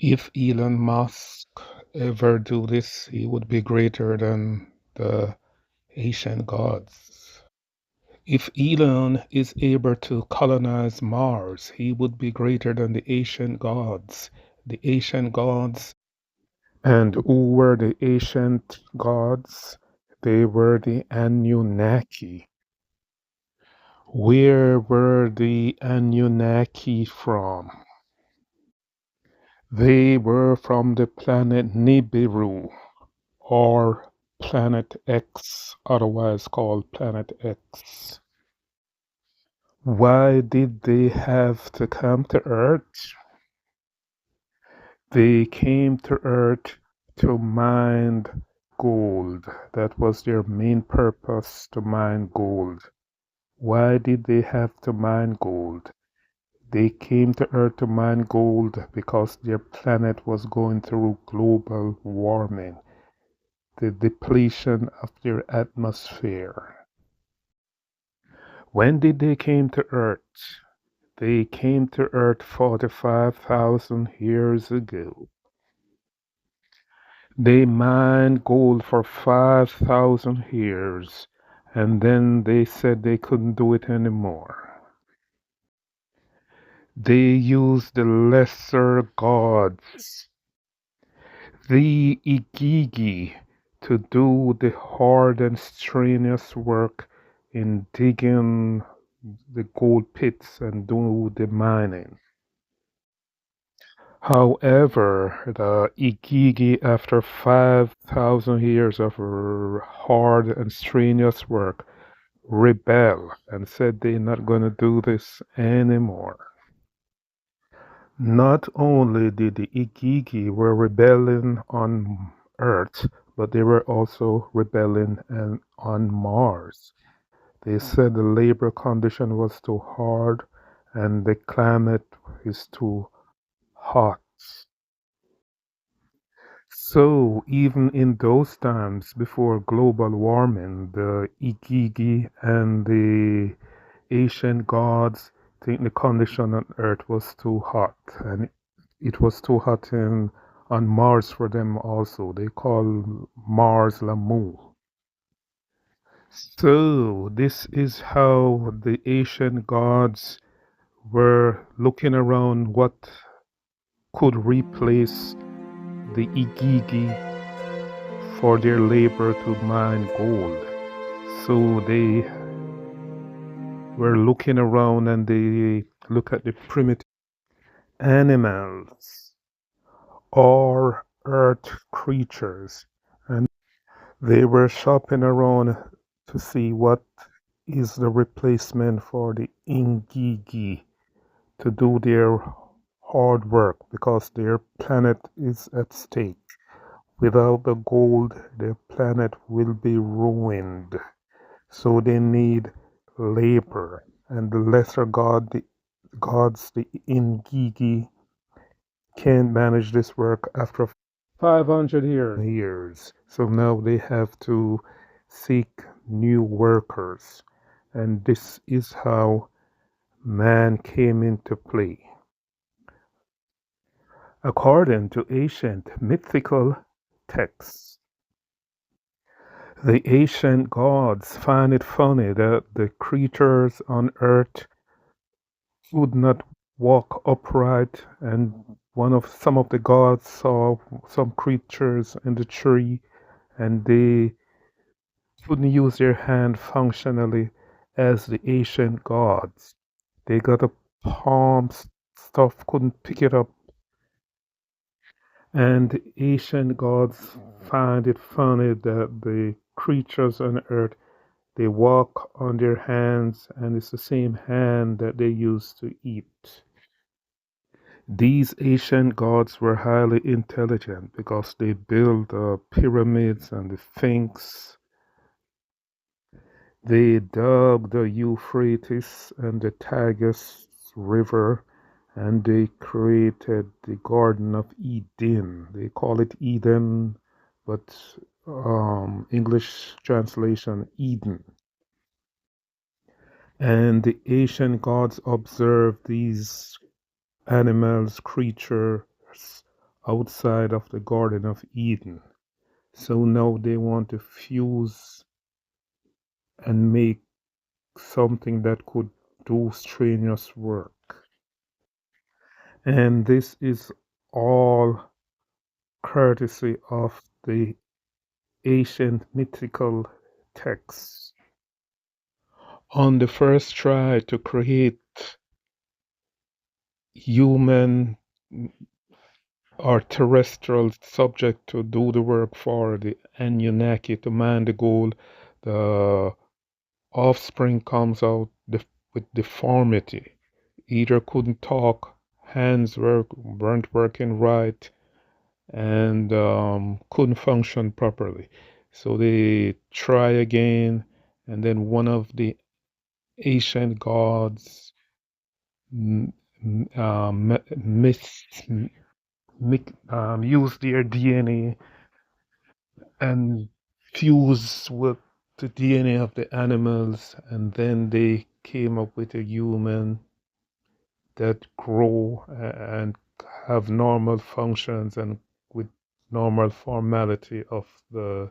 If Elon Musk ever do this, he would be greater than the ancient gods. If Elon is able to colonize Mars, he would be greater than the ancient gods. The ancient gods. And who were the ancient gods? They were the Anunnaki. Where were the Anunnaki from? They were from the planet Nibiru, or Planet X, otherwise called Planet X. Why did they have to come to Earth? They came to Earth to mine gold. That was their main purpose, to mine gold. Why did they have to mine gold? They came to Earth to mine gold because their planet was going through global warming, the depletion of their atmosphere. When did they came to Earth? They came to Earth 45,000 years ago. They mined gold for 5,000 years, and then they said they couldn't do it anymore. They used the lesser gods, the Igigi, to do the hard and strenuous work in digging the gold pits and do the mining. However, the Igigi, after 5,000 years of hard and strenuous work, rebel and said they're not going to do this anymore. Not only did the Igigi were rebelling on Earth, but they were also rebelling on Mars. They said the labor condition was too hard and the climate is too hot. So even in those times before global warming, the Igigi and the ancient gods think the condition on Earth was too hot, and it was too hot on Mars for them also. They call Mars Lamu. So this is how the ancient gods were looking around what could replace the Igigi for their labor to mine gold. So they were looking around and they look at the primitive animals or earth creatures, and they were shopping around to see what is the replacement for the Ingigi to do their hard work because their planet is at stake. Without the gold, their planet will be ruined. So they need labor, and the lesser gods, the Ingigi, can't manage this work after 500 years. So now they have to seek new workers. And this is how man came into play. According to ancient mythical texts, the ancient gods find it funny that the creatures on earth would not walk upright, and some of the gods saw some creatures in the tree and they couldn't use their hand functionally as the ancient gods. They got a palm stuff, couldn't pick it up, and the ancient gods find it funny that the creatures on earth, they walk on their hands and it's the same hand that they use to eat. These ancient gods were highly intelligent because they built the pyramids and the Sphinx. They dug the Euphrates and the Tigris River, and they created the Garden of Eden. They call it Eden, but English translation Eden. And the ancient gods observed these animals, creatures outside of the Garden of Eden. So now they want to fuse and make something that could do strenuous work. And this is all courtesy of the ancient mythical texts. On the first try to create human or terrestrial subject to do the work for the Annunaki to man the goal, the offspring comes out with deformity. Either couldn't talk, weren't working right, and couldn't function properly. So they try again, and then one of the ancient gods use their DNA and fuse with the DNA of the animals, and then they came up with a human that grow and have normal functions and with normal formality of the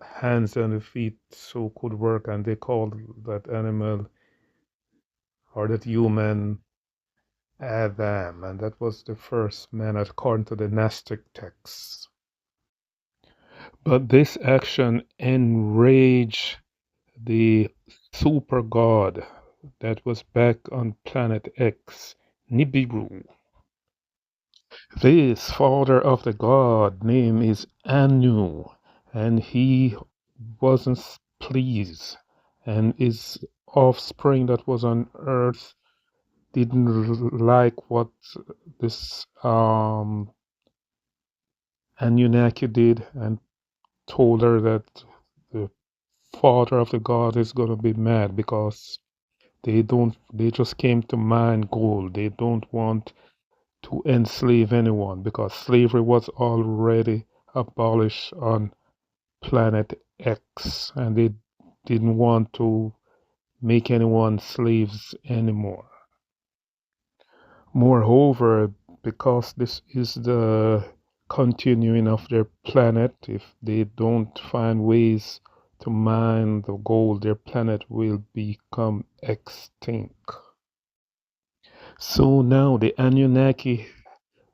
hands and the feet so could work, and they called that animal or that human Adam, and that was the first man according to the Gnostic texts. But this action enraged the super god that was back on planet X, Nibiru. This father of the god name is Anu, and he wasn't pleased, and his offspring that was on Earth didn't like what this Anunnaki did, and told her that the father of the god is gonna be mad because they just came to mine gold. They don't want to enslave anyone because slavery was already abolished on planet X, and they didn't want to make anyone slaves anymore. Moreover, because this is the continuing of their planet, if they don't find ways to mine the gold, their planet will become extinct. So now the Anunnaki,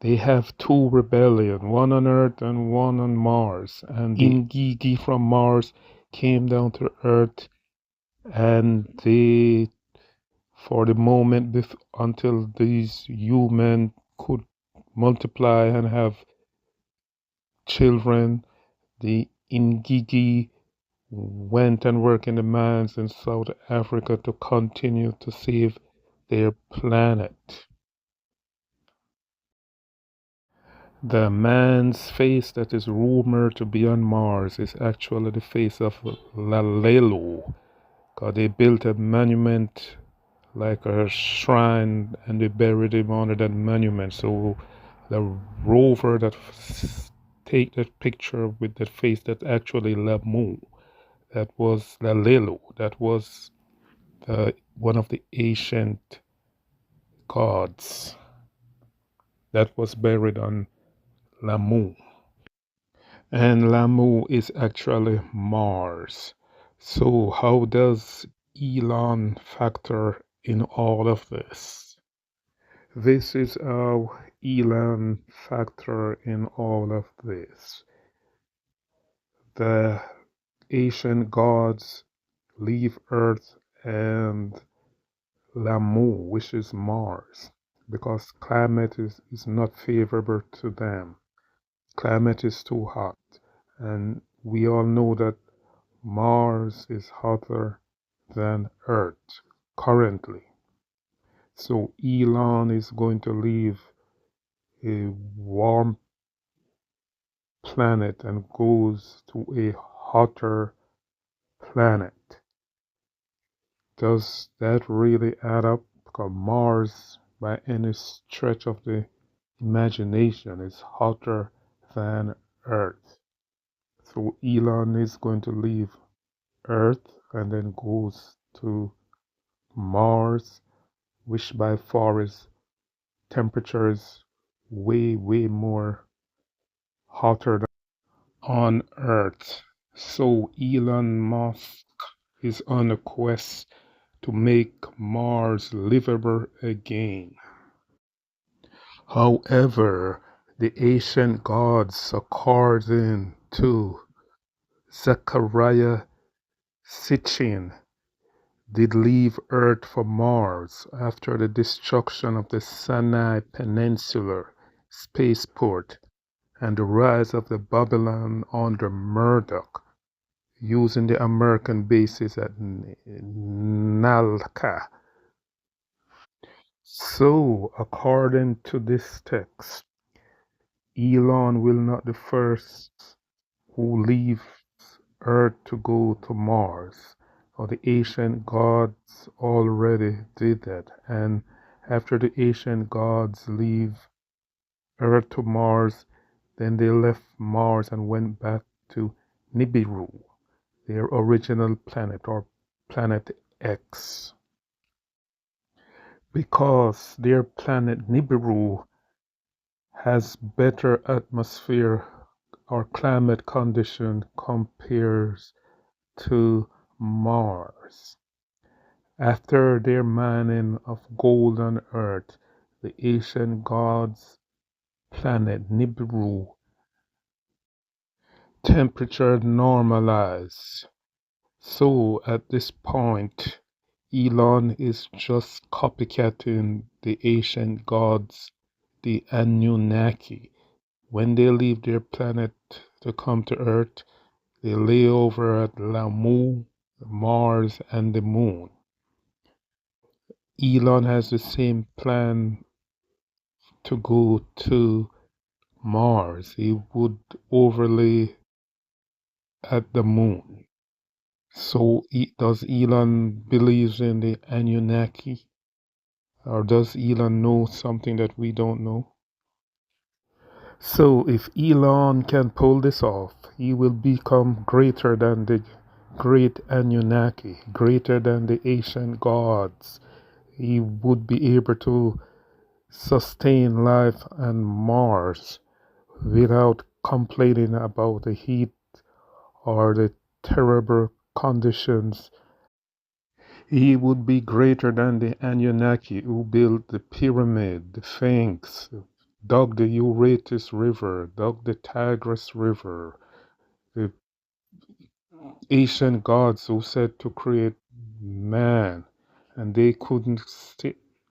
they have two rebellions, one on Earth and one on Mars. And the Ingigi from Mars came down to Earth, and they, for the moment, until these humans could multiply and have children, the Ingigi went and worked in the mines in South Africa to continue to save their planet. The man's face that is rumored to be on Mars is actually the face of Lalelo, because they built a monument like a shrine and they buried him under that monument. So the rover that take that picture with that face, that's actually Lamu. That was Lalelo. That was one of the ancient gods that was buried on Lamu. And Lamu is actually Mars. So how does Elon factor in all of this? This is how Elon factor in all of this. The ancient gods leave Earth and Lamu, which is Mars, because climate is not favorable to them. Climate is too hot. And we all know that Mars is hotter than Earth currently. So Elon is going to leave a warm planet and goes to a hotter planet. Does that really add up? Because Mars, by any stretch of the imagination, is hotter than Earth. So Elon is going to leave Earth and then goes to Mars, which by far is temperatures way, way more hotter than on Earth. So Elon Musk is on a quest to make Mars livable again. However, the ancient gods, according to Zechariah Sitchin, did leave Earth for Mars after the destruction of the Sinai Peninsula spaceport and the rise of the Babylon under Murdoch, using the American bases at Nalka. So, according to this text, Elon will not be the first who leaves Earth to go to Mars. For the ancient gods already did that. And after the ancient gods leave Earth to Mars, then they left Mars and went back to Nibiru, their original planet, or planet X. Because their planet Nibiru has better atmosphere or climate condition compares to Mars. After their mining of gold on Earth, the ancient gods' planet Nibiru temperature normalized. So at this point, Elon is just copycatting the ancient gods, the Annunaki. When they leave their planet to come to Earth, they lay over at Lamu, Mars, and the Moon. Elon has the same plan to go to Mars. He would overlay at the Moon. So does Elon believes in the Anunnaki? Or does Elon know something that we don't know? So if Elon can pull this off, he will become greater than the great Anunnaki, greater than the ancient gods. He would be able to sustain life on Mars without complaining about the heat or the terrible conditions. He would be greater than the Anunnaki who built the pyramid, the Sphinx, dug the Euphrates River, dug the Tigris River, the ancient gods who said to create man, and they couldn't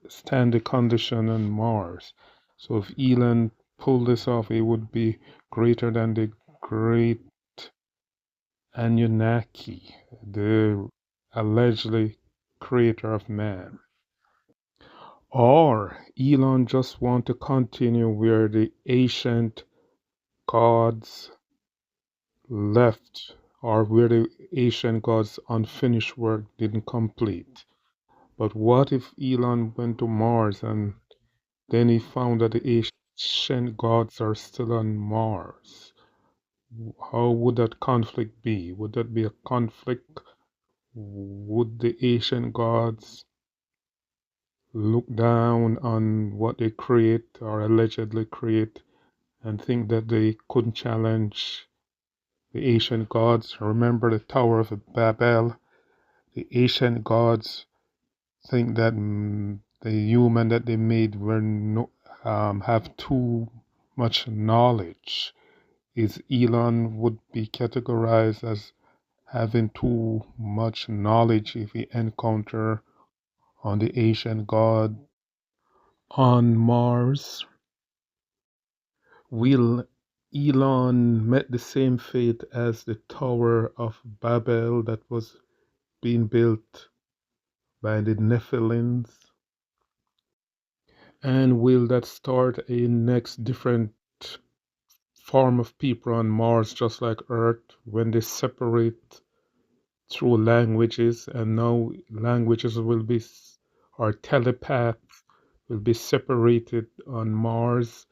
stand the condition on Mars. So if Elon pulled this off, he would be greater than the great Anunnaki, the allegedly creator of man. Or Elon just want to continue where the ancient gods left, or where the ancient gods' unfinished work didn't complete. But what if Elon went to Mars and then he found that the ancient gods are still on Mars? How would that conflict be? Would that be a conflict? Would the ancient gods look down on what they create or allegedly create and think that they couldn't challenge the ancient gods? Remember the Tower of Babel? The ancient gods think that the human that they made have too much knowledge. Is Elon would be categorized as having too much knowledge if he encounter on the ancient god on Mars? Will Elon met the same fate as the Tower of Babel that was being built by the Nephilims? And will that start a next different form of people on Mars, just like Earth, when they separate through languages, and now languages will be, or telepaths will be separated on Mars?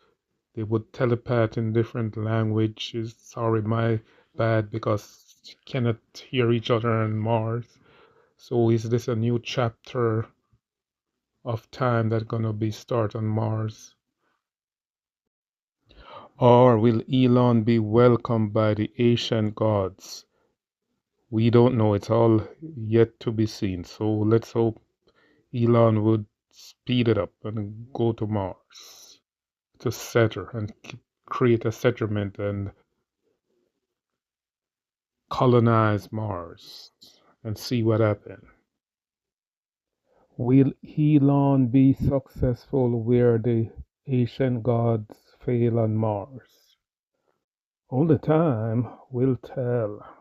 They would telepath in different languages. Sorry, my bad, because you cannot hear each other on Mars. So is this a new chapter of time that's gonna be start on Mars? Or will Elon be welcomed by the Asian gods? We don't know. It's all yet to be seen. So let's hope Elon would speed it up and go to Mars, to Smater, and create a settlement and colonize Mars and see what happens. Will Elon be successful where the Asian gods fail on Mars? Only time will tell.